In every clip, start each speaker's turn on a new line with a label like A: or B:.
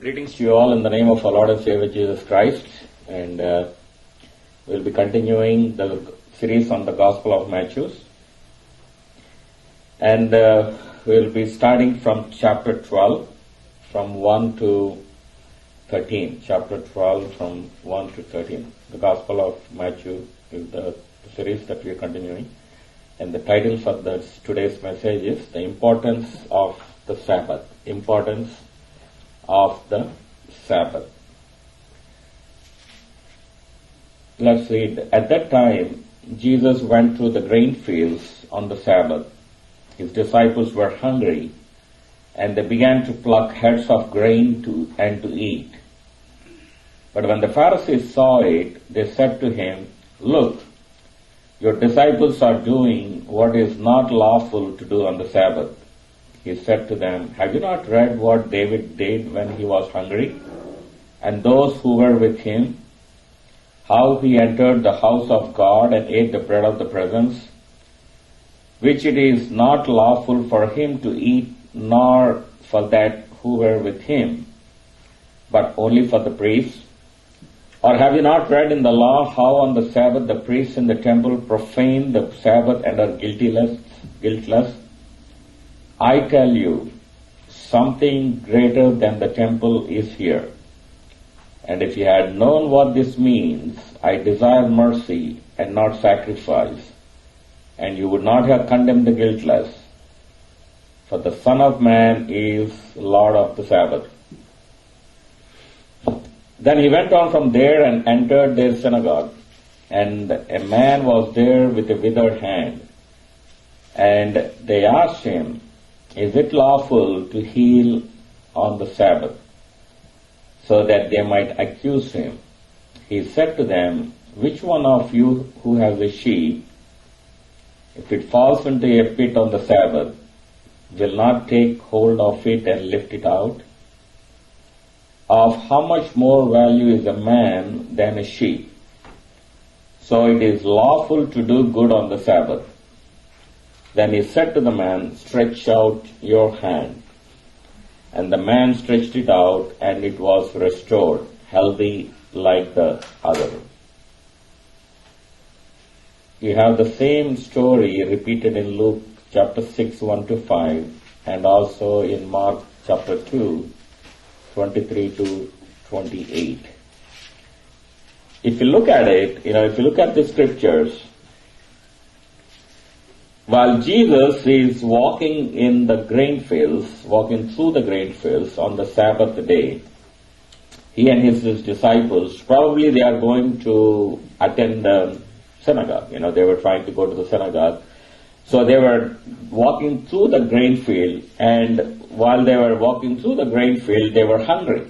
A: Greetings to you all in the name of our Lord and Savior Jesus Christ, and we'll be continuing the series on the Gospel of Matthew, and we'll be starting from chapter 12 from 1 to 13. Chapter 12 from 1 to 13. The Gospel of Matthew is the series that we are continuing, and the title for today's message is The Importance of the Sabbath. Importance of the Sabbath. Let's read. At that time, Jesus went through the grain fields on the Sabbath. His disciples were hungry, and they began to pluck heads of grain to eat. But when the Pharisees saw it, they said to him, "Look, your disciples are doing what is not lawful to do on the Sabbath." He said to them, "Have you not read what David did when he was hungry, and those who were with him, how he entered the house of God and ate the bread of the presence, which it is not lawful for him to eat, nor for that who were with him, but only for the priests? Or have you not read in the law how on the Sabbath the priests in the temple profane the Sabbath and are guiltless? I tell you, something greater than the temple is here. And if you had known what this means, I desire mercy and not sacrifice, and you would not have condemned the guiltless. For the Son of Man is Lord of the Sabbath." Then he went on from there and entered their synagogue, and a man was there with a withered hand. And they asked him, "Is it lawful to heal on the Sabbath?" So that they might accuse him. He said to them, "Which one of you who has a sheep, if it falls into a pit on the Sabbath, will not take hold of it and lift it out? Of how much more value is a man than a sheep? So it is lawful to do good on the Sabbath." Then he said to the man, "Stretch out your hand." And the man stretched it out, and it was restored, healthy like the other. You have the same story repeated in Luke chapter 6, 1 to 5, and also in Mark chapter 2, 23 to 28. If you look at it, if you look at the scriptures, while Jesus is walking through the grain fields on the Sabbath day, he and his disciples, probably they are going to attend the synagogue. They were trying to go to the synagogue. So they were walking through the grain field, and while they were walking through the grain field, they were hungry.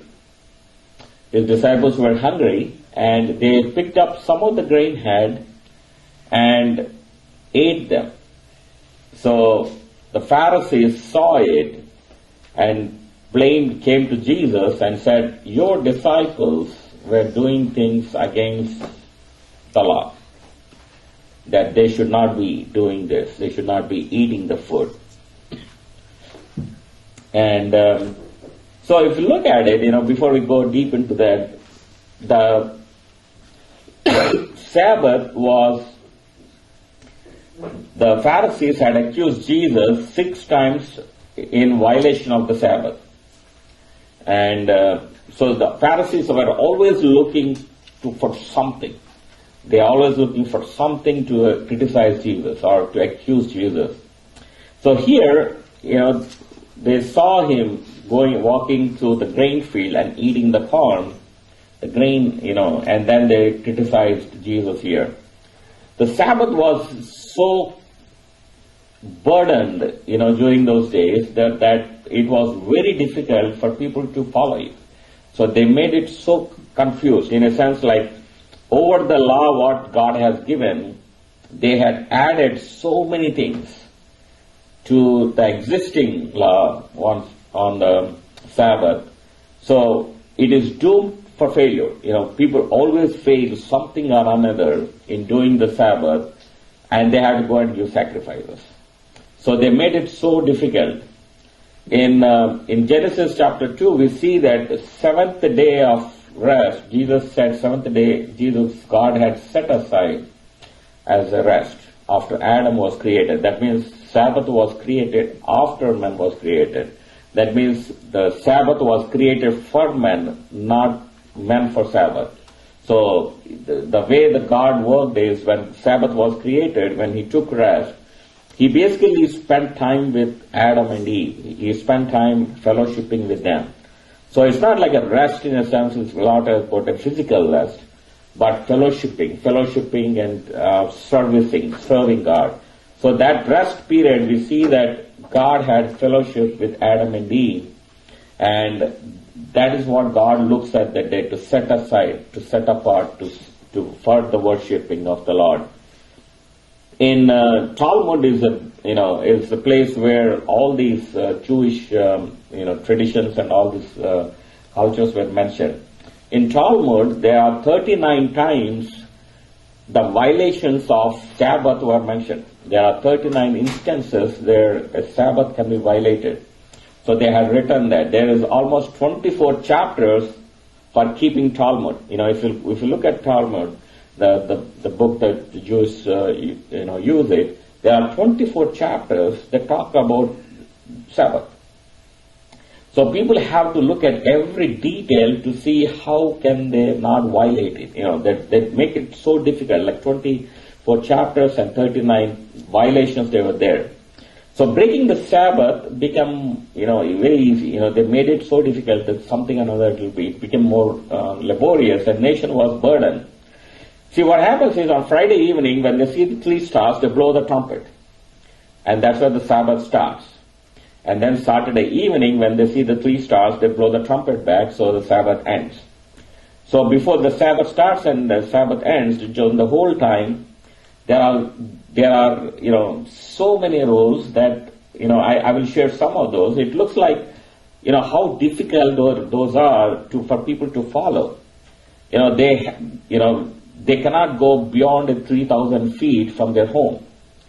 A: His disciples were hungry, and they picked up some of the grain head and ate them. So the Pharisees saw it and came to Jesus and said, "Your disciples were doing things against the law, that they should not be doing this. They should not be eating the food." And so if you look at it, before we go deep into that, the Sabbath the Pharisees had accused Jesus 6 times in violation of the Sabbath. And so the Pharisees were always looking for something. They are always looking for something to criticize Jesus or to accuse Jesus. So here, they saw him walking through the grain field and eating the corn, the grain, and then they criticized Jesus here. The Sabbath was so burdened, during those days that it was very difficult for people to follow it. So they made it so confused, in a sense, like over the law what God has given, they had added so many things to the existing law on the Sabbath. So it is doomed for failure. People always fail something or another in doing the Sabbath, and they have to go and give sacrifices. So they made it so difficult. In Genesis chapter 2, we see that the seventh day of rest, Jesus said seventh day, God had set aside as a rest after Adam was created. That means Sabbath was created after man was created. That means the Sabbath was created for men, not men for Sabbath. So the way the God worked is when Sabbath was created, when he took rest, he basically spent time with Adam and Eve. He spent time fellowshipping with them. So it's not like a rest in a sense, it's not about a physical rest, but fellowshipping and serving God. So that rest period, we see that God had fellowship with Adam and Eve, and that is what God looks at that day, to set aside, to set apart, for the worshipping of the Lord. In Talmud is a place where all these Jewish traditions and all these cultures were mentioned. In Talmud, there are 39 times the violations of Sabbath were mentioned. There are 39 instances where a Sabbath can be violated. So they have written that there is almost 24 chapters for keeping Talmud. If you look at Talmud, the book that the Jews use it, there are 24 chapters that talk about Sabbath. So people have to look at every detail to see how can they not violate it. They make it so difficult, like 24 chapters and 39 violations they were there. So breaking the Sabbath became, very easy. They made it so difficult that something or another it became more laborious, and nation was burdened. See, what happens is on Friday evening, when they see the 3 stars, they blow the trumpet. And that's where the Sabbath starts. And then Saturday evening, when they see the 3 stars, they blow the trumpet back, so the Sabbath ends. So before the Sabbath starts and the Sabbath ends, during the whole time, there are so many rules that, I will share some of those. It looks like, how difficult those are for people to follow. They cannot go beyond 3,000 feet from their home.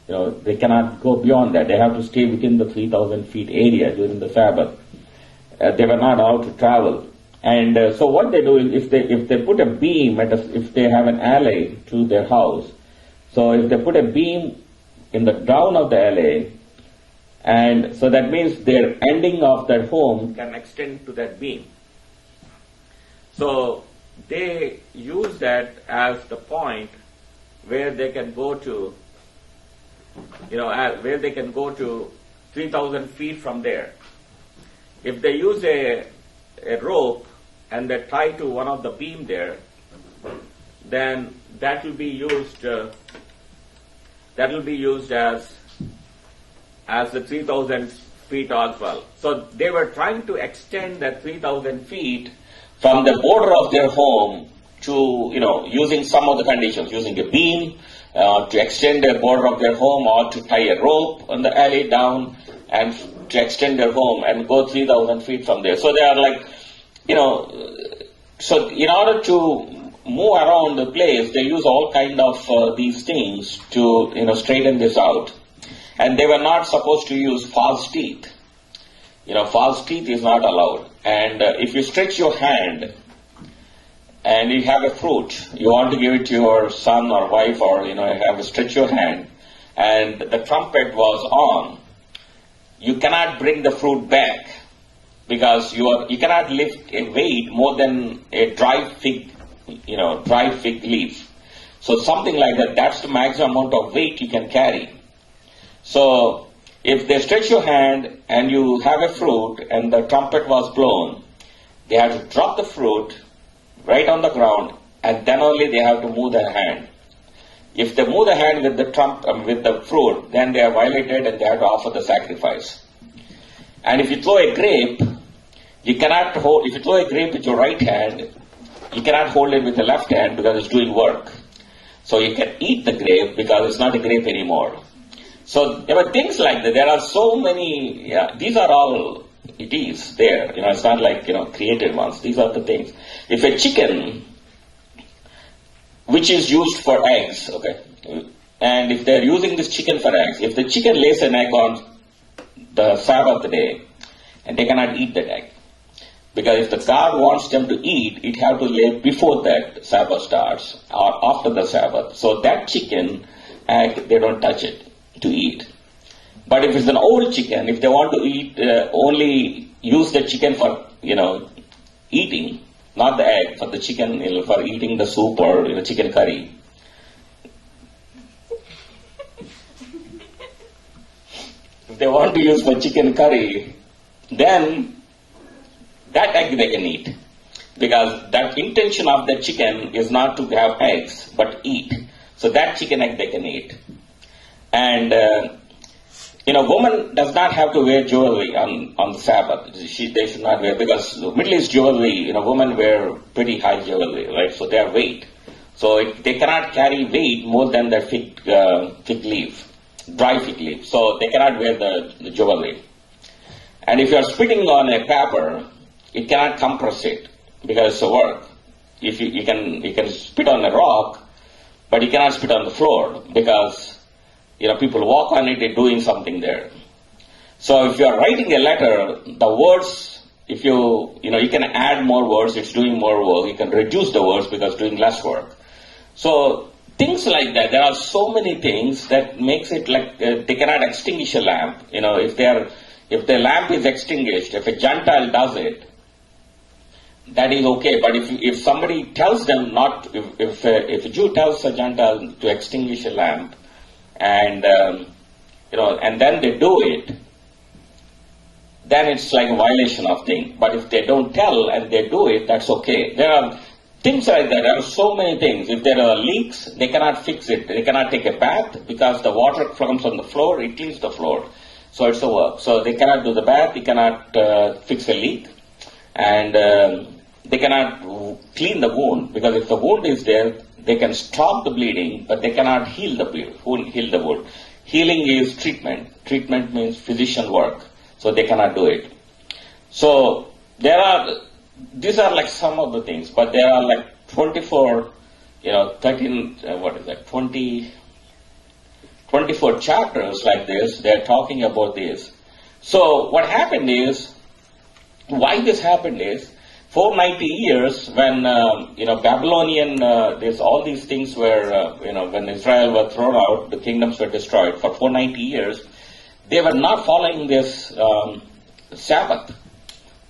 A: They cannot go beyond that. They have to stay within the 3,000 feet area during the Sabbath. They were not allowed to travel. And so what they do is if they put a beam if they have an alley to their house, so if they put a beam in the down of the alley, and so that means their ending of their home can extend to that beam. So they use that as the point where they can go to, where they can go to 3,000 feet from there. If they use a rope and they tie to one of the beam there, then that will be used as the 3,000 feet as well. So they were trying to extend that 3,000 feet from the border of their home to, using some of the conditions, using a beam to extend their border of their home, or to tie a rope on the alley down and to extend their home and go 3,000 feet from there. So they are like, so in order to move around the place, they use all kind of these things to, straighten this out. And they were not supposed to use false teeth. False teeth is not allowed. And if you stretch your hand and you have a fruit, you want to give it to your son or wife, or, you have to stretch your hand, and the trumpet was on, you cannot bring the fruit back, because you cannot lift a weight more than a dry fig leaf. So something like that, that's the maximum amount of weight you can carry. So if they stretch your hand and you have a fruit and the trumpet was blown, they have to drop the fruit right on the ground, and then only they have to move their hand. If they move the hand with the fruit, then they are violated and they have to offer the sacrifice. And if you throw a grape, you cannot hold. If you throw a grape with your right hand, you cannot hold it with the left hand because it's doing work. So you can eat the grape because it's not a grape anymore. So there were things like that. There are so many. These are all it is there. It's not like created ones. These are the things. If a chicken, which is used for eggs, okay, and if they're using this chicken for eggs, if the chicken lays an egg on the Sabbath day, and they cannot eat that egg. Because if the God wants them to eat, it have to lay before that Sabbath starts or after the Sabbath. So that chicken egg, they don't touch it to eat. But if it's an old chicken, if they want to eat, only use the chicken for, eating, not the egg, for the chicken, for eating the soup or chicken curry. If they want to use for chicken curry, then that egg they can eat. Because that intention of the chicken is not to have eggs, but eat. So that chicken egg they can eat. And, woman does not have to wear jewelry on the Sabbath. They should not wear, because Middle East jewelry, women wear pretty high jewelry, right? So they are weight. So they cannot carry weight more than their fig leaf, dry fig leaf. So they cannot wear the jewelry. And if you are spitting on a pepper, it cannot compress it, because it's a work. If you can spit on a rock, but you cannot spit on the floor, because people walk on it, they're doing something there. So if you are writing a letter, the words, if you can add more words, it's doing more work. You can reduce the words because doing less work. So things like that. There are so many things that makes it like they cannot extinguish a lamp. If the lamp is extinguished, if a Gentile does it, that is okay. But if somebody tells them not, if a Jew tells a Gentile to extinguish a lamp, and and then they do it, then it's like a violation of thing. But if they don't tell and they do it, that's okay. There are things like that. There are so many things. If there are leaks, they cannot fix it. They cannot take a bath because the water comes on the floor, it cleans the floor. So it's a work. So they cannot do the bath, they cannot fix a leak, and they cannot clean the wound, because if the wound is there, they can stop the bleeding, but they cannot heal the wound. Healing is treatment. Treatment means physician work. So they cannot do it. So these are like some of the things, but there are like 24, 24 chapters like this. They're talking about this. So what happened is, why this happened is, 490 years when, Babylonian, there's all these things where, when Israel was thrown out, the kingdoms were destroyed. For 490 years, they were not following this Sabbath.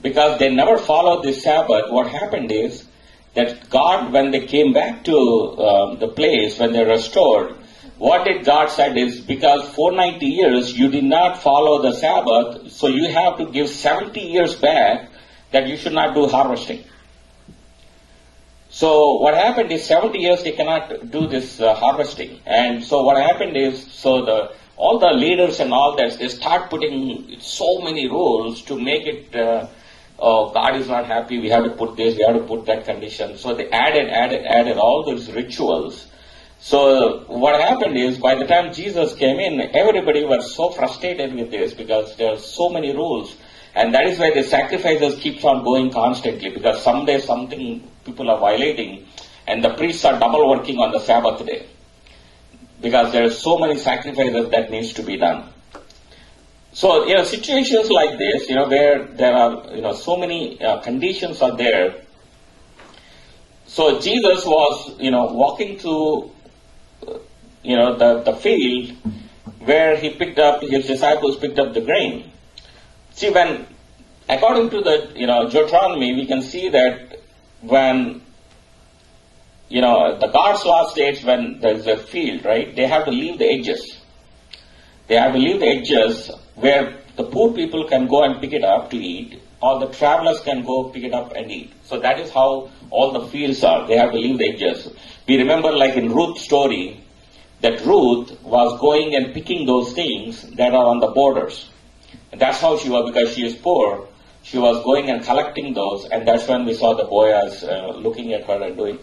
A: Because they never followed this Sabbath, what happened is that God, when they came back to the place, when they restored, what did God said is, because 490 years you did not follow the Sabbath, so you have to give 70 years back that you should not do harvesting. So what happened is 70 years they cannot do this harvesting. And so what happened is, all the leaders and all that, they start putting so many rules to make it, God is not happy, we have to put this, we have to put that condition. So they added all those rituals. So what happened is, by the time Jesus came in, everybody was so frustrated with this because there are so many rules. And that is why the sacrifices keeps on going constantly, because someday something people are violating, and the priests are double working on the Sabbath day, because there are so many sacrifices that needs to be done. So, situations like this, where there are, so many conditions are there. So Jesus was, walking through, the field where his disciples picked up the grain. See, according to the, Deuteronomy, we can see that when, the God's law states when there's a field, right, they have to leave the edges. They have to leave the edges where the poor people can go and pick it up to eat, or the travelers can go pick it up and eat. So that is how all the fields are. They have to leave the edges. We remember, like in Ruth's story, that Ruth was going and picking those things that are on the borders. And that's how she was, because she is poor. She was going and collecting those, and that's when we saw the Boaz looking at her and doing,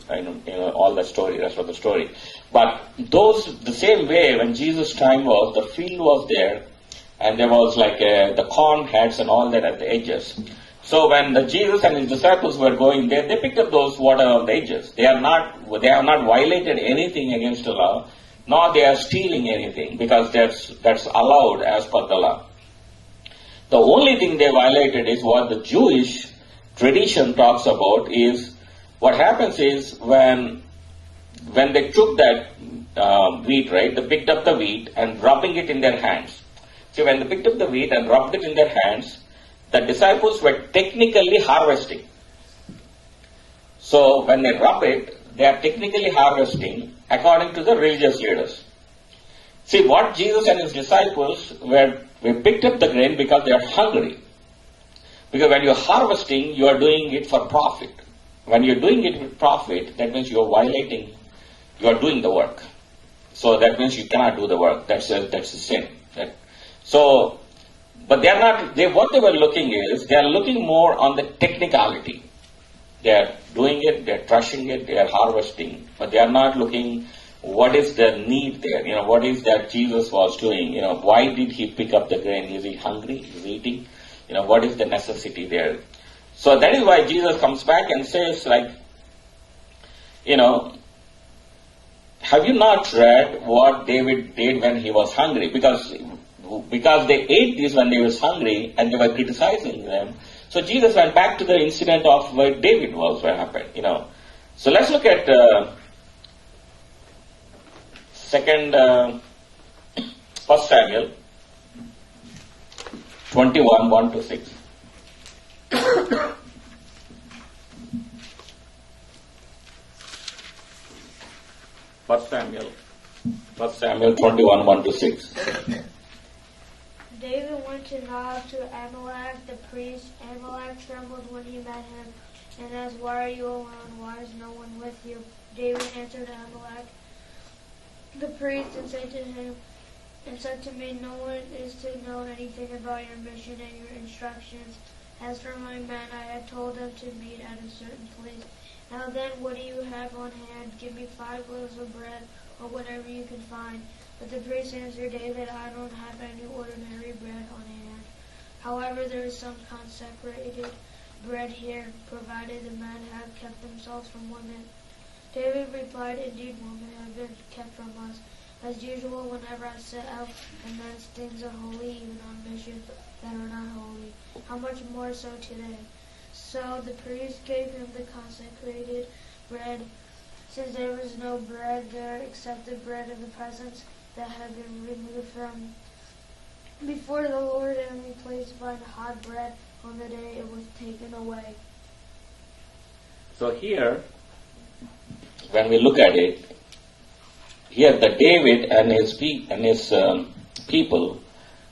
A: all the story, rest of the story. But the same way, when Jesus' time was, the field was there, and there was like the corn heads and all that at the edges. So when Jesus and his disciples were going there, they picked up those water on the edges. They have not violated anything against the law, nor they are stealing anything, because that's allowed as per the law. The only thing they violated is what the Jewish tradition talks about is what happens is when they took that wheat, right, they picked up the wheat and rubbing it in their hands. See, when they picked up the wheat and rubbed it in their hands, the disciples were technically harvesting. So when they rub it, they are technically harvesting according to the religious leaders. See, what Jesus and his disciples we picked up the grain because they are hungry. Because when you are harvesting, you are doing it for profit. When you are doing it with profit, that means you are doing the work. So that means you cannot do the work. That's a sin. But they are not, what they were looking is, they are looking more on the technicality. They are doing it, they are crushing it, they are harvesting, but they are not looking what is the need there, what is that Jesus was doing, why did he pick up the grain? Is he hungry? Is he eating? What is the necessity there? So that is why Jesus comes back and says have you not read what David did when he was hungry? Because they ate this when they was hungry and they were criticizing them. So Jesus went back to the incident of where David was, what happened, So let's look at 1 Samuel 21, 1 to 6. 1 Samuel 21, 1 to 6.
B: David went to Nob to Amalek the priest. Amalek trembled when he met him, and asked, "Why are you alone? Why is no one with you?" David answered Amalek the priest and said to me, "No one is to know anything about your mission and your instructions. As for my men, I have told them to meet at a certain place. Now then, what do you have on hand? Give me 5 loaves of bread, or whatever you can find." But the priest answered David, "I don't have any ordinary bread on hand. However, there is some consecrated bread here, provided the men have kept themselves from women." David replied, "Indeed, women have been kept from us. As usual, whenever I set out, immense things are holy, even on missions that are not holy. How much more so today?" So the priest gave him the consecrated bread, since there was no bread there except the bread of the presence that had been removed from before the Lord and replaced by the hot bread on the day it was taken away.
A: So here, when we look at it, here the David and his people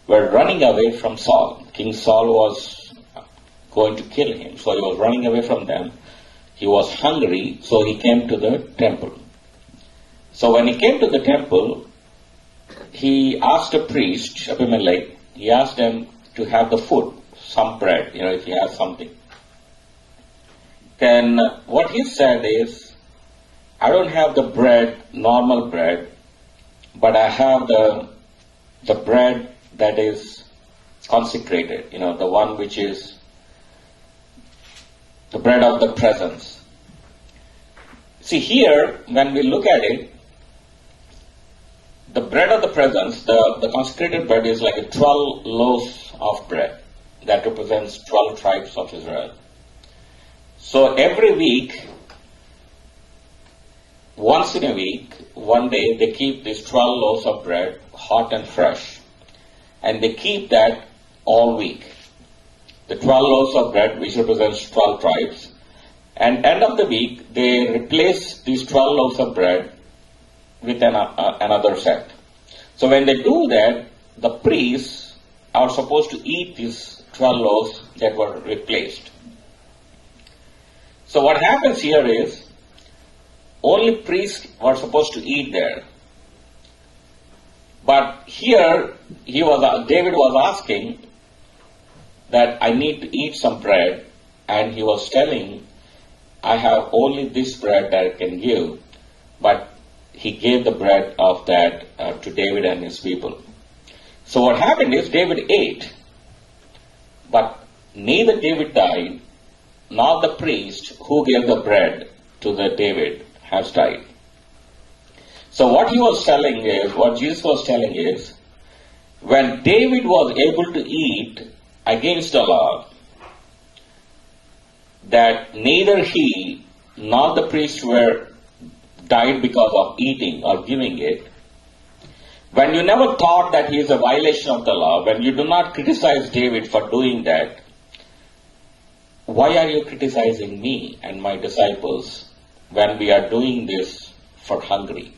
A: were running away from Saul. King Saul was going to kill him, so he was running away from them. He was hungry, so he came to the temple. So when he came to the temple, he asked a priest, Abimelech, he asked them to have the food, some bread, if he has something. Then what he said is, "I don't have the bread, normal bread, but I have the bread that is consecrated, the one which is the bread of the presence." See, here, when we look at it, the bread of the presence, the consecrated bread is like a 12 loaves of bread. That represents 12 tribes of Israel. So every week, once in a week, one day, they keep these 12 loaves of bread, hot and fresh. And they keep that all week. The 12 loaves of bread, which represents 12 tribes. And end of the week, they replace these 12 loaves of bread with another set. So when they do that, the priests are supposed to eat these 12 loaves that were replaced. So what happens here is, only priests were supposed to eat there. But here, David was asking that I need to eat some bread, and he was telling, I have only this bread that I can give, but he gave the bread of that to David and his people. So what happened is David ate, but neither David died, nor the priest who gave the bread to the David has died. So what Jesus was telling is, when David was able to eat against the law, that neither he nor the priest were died because of eating or giving it, when you never thought that he is a violation of the law, when you do not criticize David for doing that, why are you criticizing me and my disciples when we are doing this for hungry?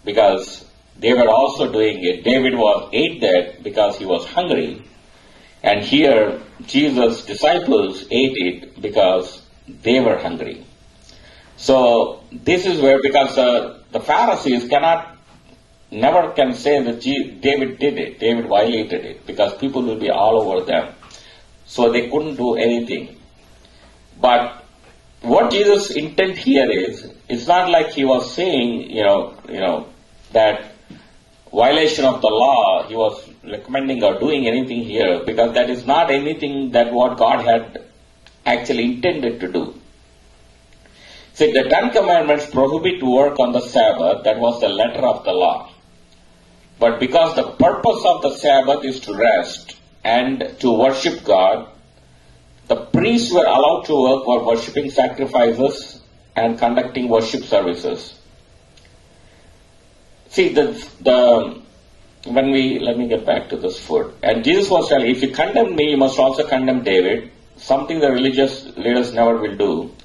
A: Because they were also doing it. David ate that because he was hungry. And here, Jesus' disciples ate it because they were hungry. So, this is where, because the Pharisees never can say that David did it, David violated it, because people will be all over them. So they couldn't do anything. But what Jesus' intent here is, it's not like he was saying, that violation of the law, he was recommending or doing anything here, because that is not anything that what God had actually intended to do. See, the Ten Commandments prohibit work on the Sabbath, that was the letter of the law. But because the purpose of the Sabbath is to rest and to worship God, the priests were allowed to work for worshipping sacrifices and conducting worship services. See, let me get back to this food. And Jesus was telling, if you condemn me, you must also condemn David, something the religious leaders never will do.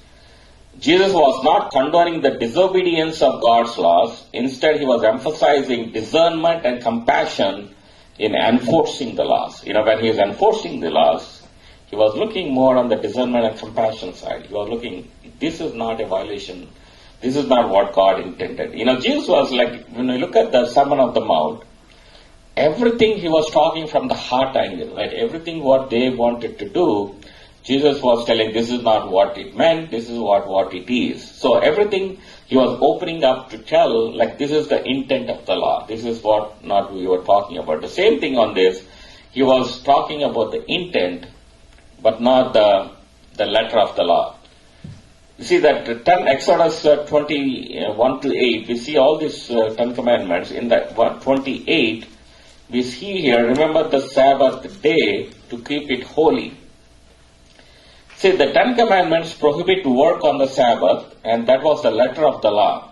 A: Jesus was not condoning the disobedience of God's laws. Instead, he was emphasizing discernment and compassion in enforcing the laws. When he was enforcing the laws, he was looking more on the discernment and compassion side. He was looking, this is not a violation. This is not what God intended. Jesus was like, when you look at the Sermon on the Mount, everything he was talking from the heart angle, right? Everything what they wanted to do, Jesus was telling this is not what it meant, this is what it is. So everything he was opening up to tell, like this is the intent of the law. This is what not we were talking about. The same thing on this, he was talking about the intent, but not the letter of the law. You see that Exodus 21 to 8, we see all these 10 commandments. In that 28, we see here, remember the Sabbath day to keep it holy. See, the 10 commandments prohibit work on the Sabbath, and that was the letter of the law.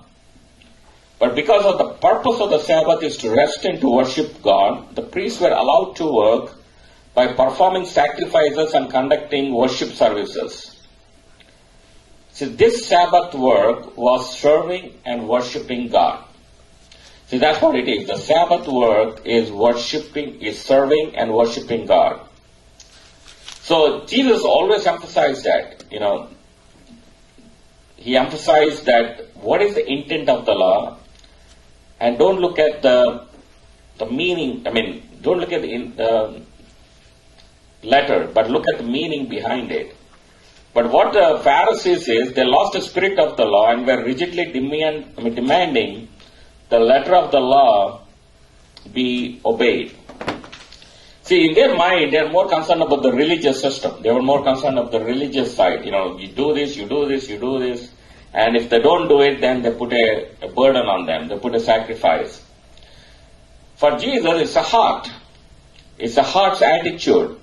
A: But because of the purpose of the Sabbath is to rest and to worship God, the priests were allowed to work by performing sacrifices and conducting worship services. See, this Sabbath work was serving and worshiping God. See, that's what it is. The Sabbath work is serving and worshiping God. So Jesus always emphasized that, he emphasized that what is the intent of the law, and don't look at the meaning, don't look at the letter, but look at the meaning behind it. But what the Pharisees is, they lost the spirit of the law and were rigidly demanding the letter of the law be obeyed. See, in their mind, they are more concerned about the religious system. They were more concerned about the religious side. You do this, you do this, you do this. And if they don't do it, then they put a burden on them. They put a sacrifice. For Jesus, it's a heart. It's a heart's attitude.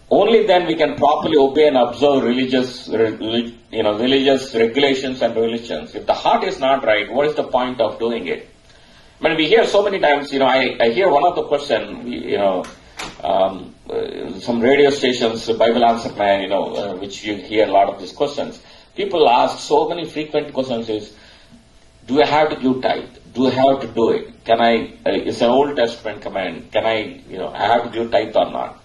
A: Only then we can properly obey and observe religious regulations and religions. If the heart is not right, what is the point of doing it? We hear so many times, I hear one of the question, some radio stations, Bible Answer Man, which you hear a lot of these questions. People ask so many frequent questions is, do I have to give tithe? Do I have to do it? It's an Old Testament command. I have to give tithe or not?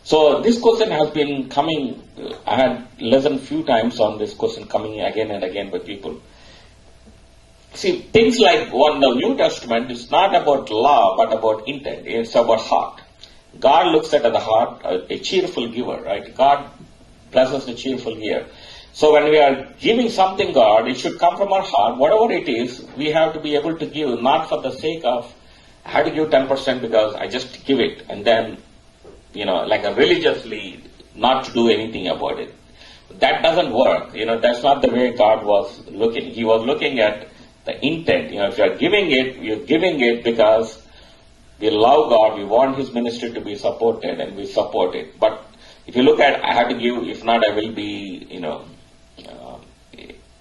A: So this question has been coming, I had listened few times on this question coming again and again by people. See, things like the New Testament is not about law, but about intent. It's about heart. God looks at the heart, a cheerful giver, right? God blesses the cheerful giver. So when we are giving something God, it should come from our heart. Whatever it is, we have to be able to give, not for the sake of, I have to give 10% because I just give it, and then, like a religiously, not to do anything about it. That doesn't work. That's not the way God was looking. He was looking at the intent. If you're giving it because We love God, we want His ministry to be supported, and we support it. But if you look at, I have to give, if not, I will be,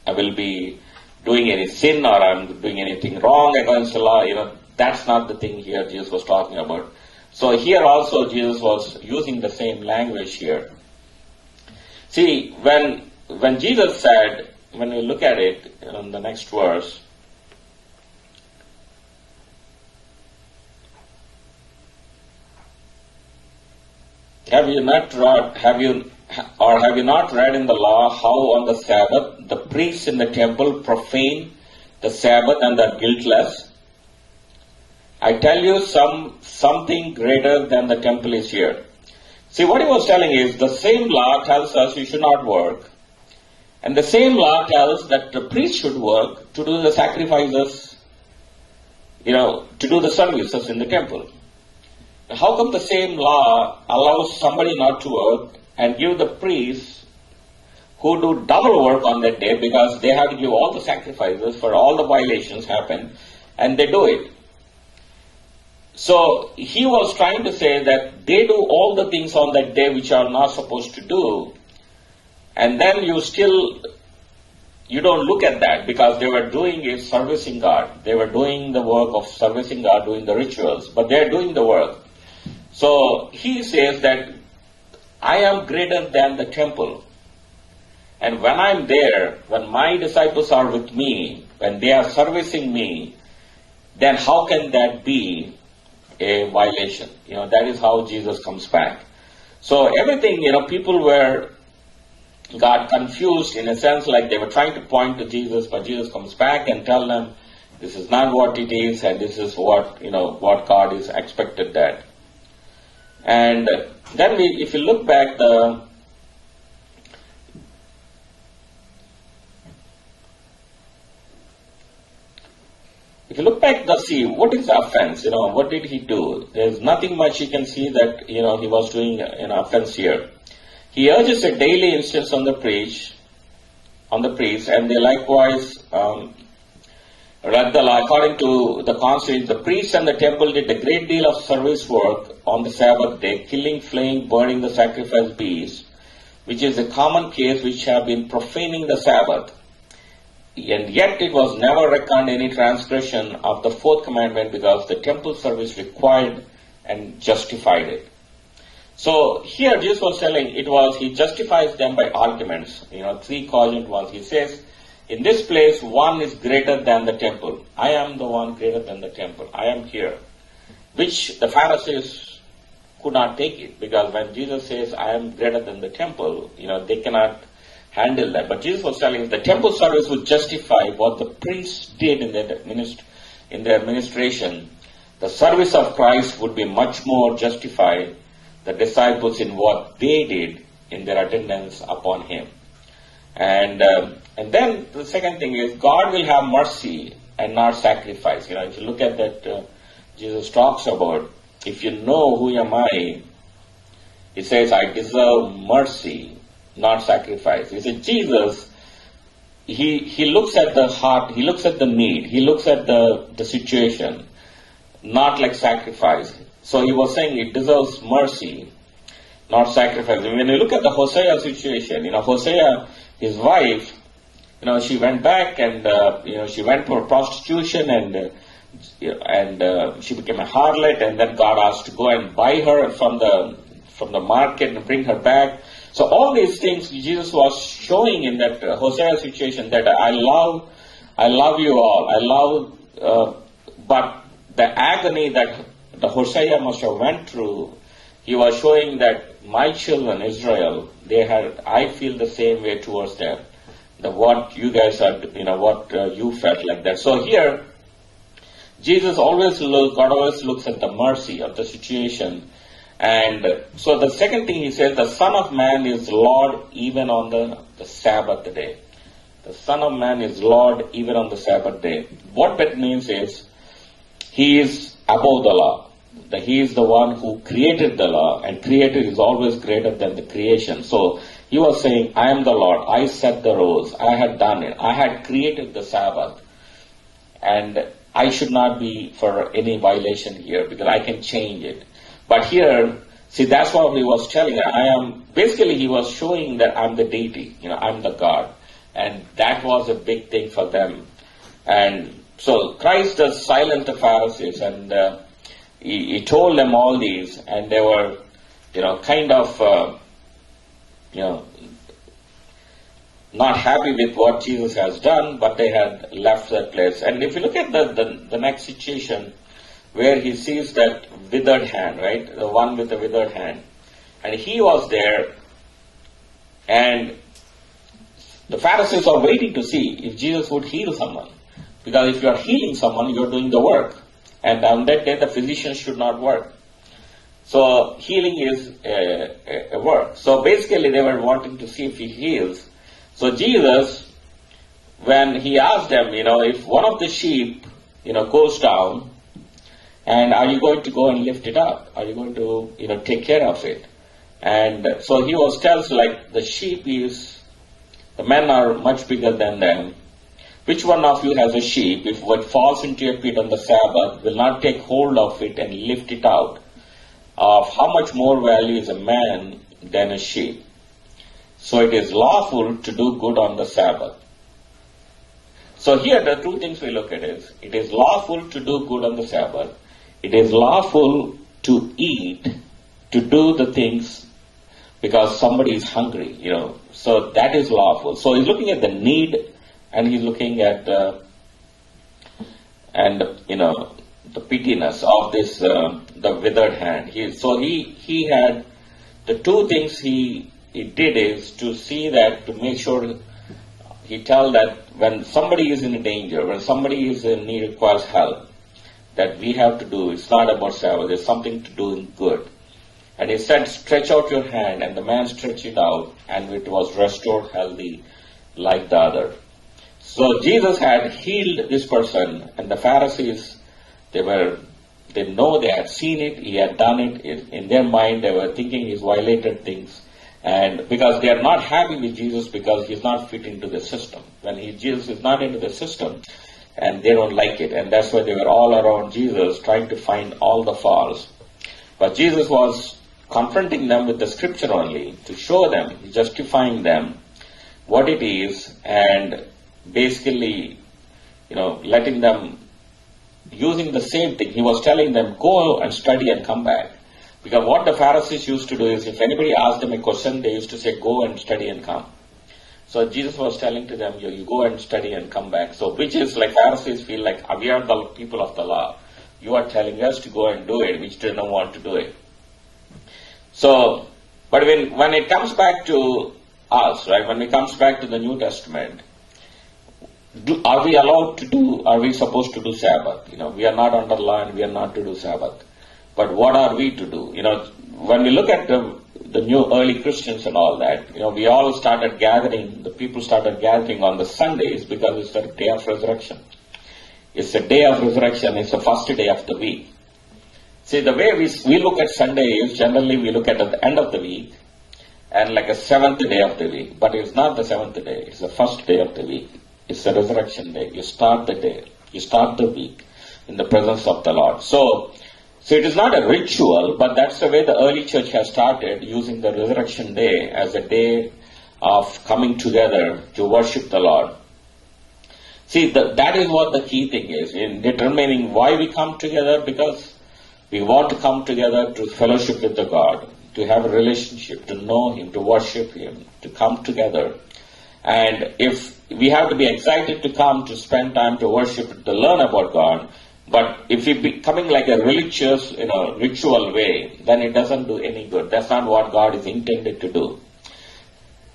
A: I will be doing any sin or I'm doing anything wrong against the law, that's not the thing here Jesus was talking about. So here also Jesus was using the same language here. See, when Jesus said, when we look at it in the next verse, have you not read in the law how on the Sabbath the priests in the temple profane the Sabbath and are guiltless? I tell you something greater than the temple is here. See, what he was telling is the same law tells us you should not work. And the same law tells that the priest should work to do the sacrifices, to do the services in the temple. How come the same law allows somebody not to work and give the priests who do double work on that day because they have to give all the sacrifices for all the violations happen, and they do it? So he was trying to say that they do all the things on that day which are not supposed to do, and then you don't look at that because they were doing is servicing God. They were doing the work of servicing God, doing the rituals, but they are doing the work. So he says that I am greater than the temple. And when I'm there, when my disciples are with me, when they are servicing me, then how can that be a violation? That is how Jesus comes back. So everything, people got confused in a sense, like they were trying to point to Jesus, but Jesus comes back and tell them this is not what it is, and this is what God is expected that. And then if you look back see, what is the offense? What did he do? There's nothing much you can see that, he was doing an offense here. He urges a daily instance on the priest, and they likewise read the law. According to the constitution, the priests and the temple did a great deal of service work on the Sabbath day, killing, flaying, burning the sacrifice beasts, which is a common case which have been profaning the Sabbath. And yet it was never reckoned any transgression of the fourth commandment because the temple service required and justified it. So here Jesus was telling he justifies them by arguments. 3 cogent ones. He says, in this place, one is greater than the temple. I am the one greater than the temple. I am here. Which the Pharisees could not take it, because when Jesus says, I am greater than the temple, they cannot handle that. But Jesus was telling the temple service would justify what the priests did in their ministration. The service of Christ would be much more justified, the disciples in what they did in their attendance upon Him. And then the second thing is God will have mercy and not sacrifice. If you look at that, Jesus talks about, if you know who am I, He says, I deserve mercy, not sacrifice. He said, Jesus, he looks at the heart, He looks at the need, He looks at the situation, not like sacrifice. So He was saying it deserves mercy, not sacrifice. And when you look at the Hosea situation, Hosea, his wife, she went back and, she went for prostitution and she became a harlot, and then God asked to go and buy her from the market and bring her back. So all these things Jesus was showing in that Hosea situation, that I love you all, but the agony that the Hosea must have went through, he was showing that my children, Israel, I feel the same way towards them. What you guys are, what you felt like that. So here, God always looks at the mercy of the situation. And so the second thing He says, the Son of Man is Lord even on the Sabbath day. The Son of Man is Lord even on the Sabbath day. What that means is, He is above the law. That He is the one who created the law, and created is always greater than the creation. So He was saying, I am the Lord, I set the rules, I had done it, I had created the Sabbath. And I should not be for any violation here because I can change it. But here, see, that's what he was telling. Basically he was showing that I'm the deity, I'm the God. And that was a big thing for them. And so Christ does silence the Pharisees, and he told them all these, and they were, kind of, not happy with what Jesus has done, but they had left that place. And if you look at the next situation, where he sees that withered hand, right? The one with the withered hand. And he was there, and the Pharisees are waiting to see if Jesus would heal someone. Because if you are healing someone, you are doing the work. And on that day, the physician should not work. So healing is a work. So basically, they were wanting to see if he heals. So Jesus, when he asked them, if one of the sheep, goes down, and are you going to go and lift it up? Are you going to, take care of it? And so he tells like the sheep the men are much bigger than them. Which one of you has a sheep, if what falls into a pit on the Sabbath, will not take hold of it and lift it out? Of how much more value is a man than a sheep? So it is lawful to do good on the Sabbath. So here the two things we look at is, it is lawful to do good on the Sabbath. It is lawful to eat, to do the things because somebody is hungry, So that is lawful. So he's looking at the need, and he's looking at the pittiness of this, the withered hand. He had the two things he did is to see that, to make sure he tell that when somebody is in danger, when somebody is in need, requires help, that we have to do. It's not about Sabbath. There's something to do in good. And he said, stretch out your hand, and the man stretched it out, and it was restored healthy like the other. So Jesus had healed this person, and the Pharisees, they know, they had seen it, he had done it. In their mind, they were thinking he's violated things. And because they are not happy with Jesus because he's not fit into the system. When Jesus is not into the system, and they don't like it. And that's why they were all around Jesus trying to find all the faults. But Jesus was confronting them with the scripture only to show them, justifying them what it is, and basically, letting them, using the same thing. He was telling them, go and study and come back. Because what the Pharisees used to do is, if anybody asked them a question, they used to say, go and study and come. So Jesus was telling to them, you go and study and come back. So which is like Pharisees feel like, we are the people of the law. You are telling us to go and do it, which they don't want to do it. So, but when it comes back to us, right, when it comes back to the New Testament, are we supposed to do Sabbath? We are not under law and we are not to do Sabbath. But what are we to do? When we look at the new early Christians and all that, we all started gathering, the people started gathering on the Sundays because it's the day of resurrection. It's the day of resurrection, it's the first day of the week. See, the way we look at Sunday is generally we look at the end of the week and like a seventh day of the week. But it's not the seventh day, it's the first day of the week. It's the resurrection day. You start the day, you start the week in the presence of the Lord. So it is not a ritual, but that's the way the early church has started, using the resurrection day as a day of coming together to worship the Lord. See, that is what the key thing is in determining why we come together, because we want to come together to fellowship with the God, to have a relationship, to know Him, to worship Him, to come together. And if we have to be excited to come, to spend time to worship, to learn about God, but if we be coming like a religious, ritual way, then it doesn't do any good. That's not what God is intended to do.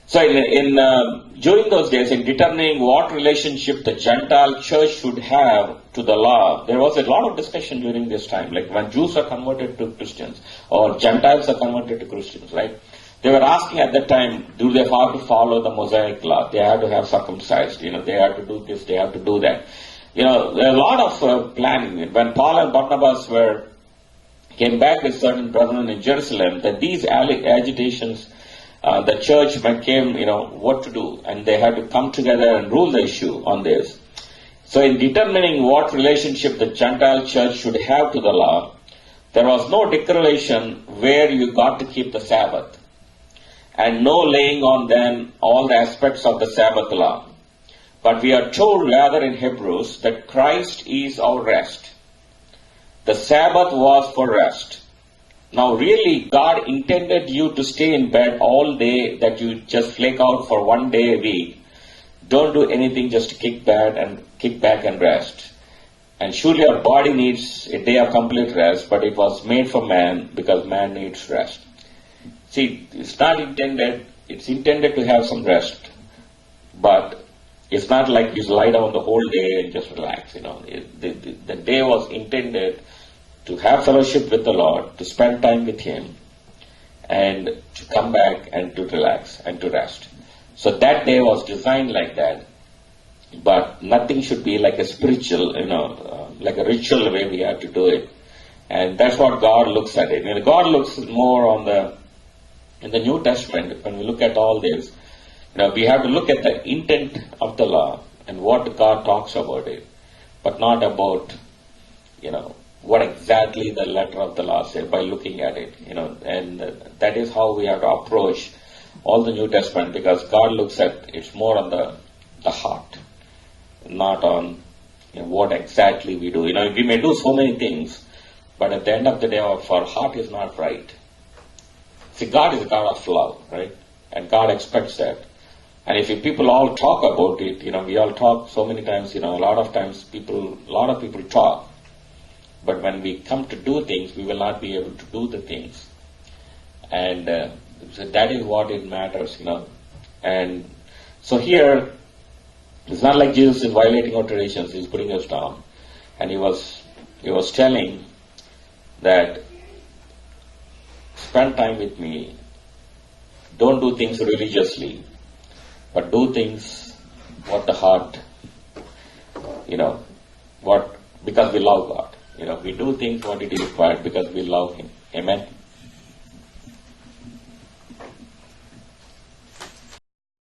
A: So during those days, in determining what relationship the Gentile church should have to the law, there was a lot of discussion during this time. Like when Jews are converted to Christians, or Gentiles are converted to Christians, right? They were asking at that time, do they have to follow the Mosaic law? They have to have circumcised, they have to do this, they have to do that. There are a lot of planning. When Paul and Barnabas came back with certain brethren in Jerusalem, that these agitations, the church came, what to do, and they had to come together and rule the issue on this. So in determining what relationship the Gentile church should have to the law, there was no declaration where you got to keep the Sabbath, and no laying on them all the aspects of the Sabbath law. But we are told rather in Hebrews that Christ is our rest. The Sabbath was for rest. Now really, God intended you to stay in bed all day, that you just flake out for one day a week. Don't do anything, just kick back and rest. And surely our body needs a day of complete rest, but it was made for man because man needs rest. See, it's intended to have some rest, but it's not like you lie down the whole day and just relax. The day was intended to have fellowship with the Lord, to spend time with Him, and to come back and to relax and to rest. So that day was designed like that, but nothing should be like a spiritual, like a ritual way we have to do it. And that's what God looks at it. God looks more in the New Testament, when we look at all this, we have to look at the intent of the law and what God talks about it, but not about, what exactly the letter of the law says by looking at it, and that is how we have to approach all the New Testament, because God looks at it's more on the heart, not on what exactly we do. We may do so many things, but at the end of the day, if our heart is not right. See, God is a God of love, right? And God expects that. And if people all talk about it, we all talk so many times, a lot of people talk. But when we come to do things, we will not be able to do the things. And so that is what it matters, And so here, it's not like Jesus is violating our traditions, He's putting us down. And He was telling that, spend time with me, don't do things religiously, but do things what the heart, because we love God. We do things what it is required because we love Him. Amen.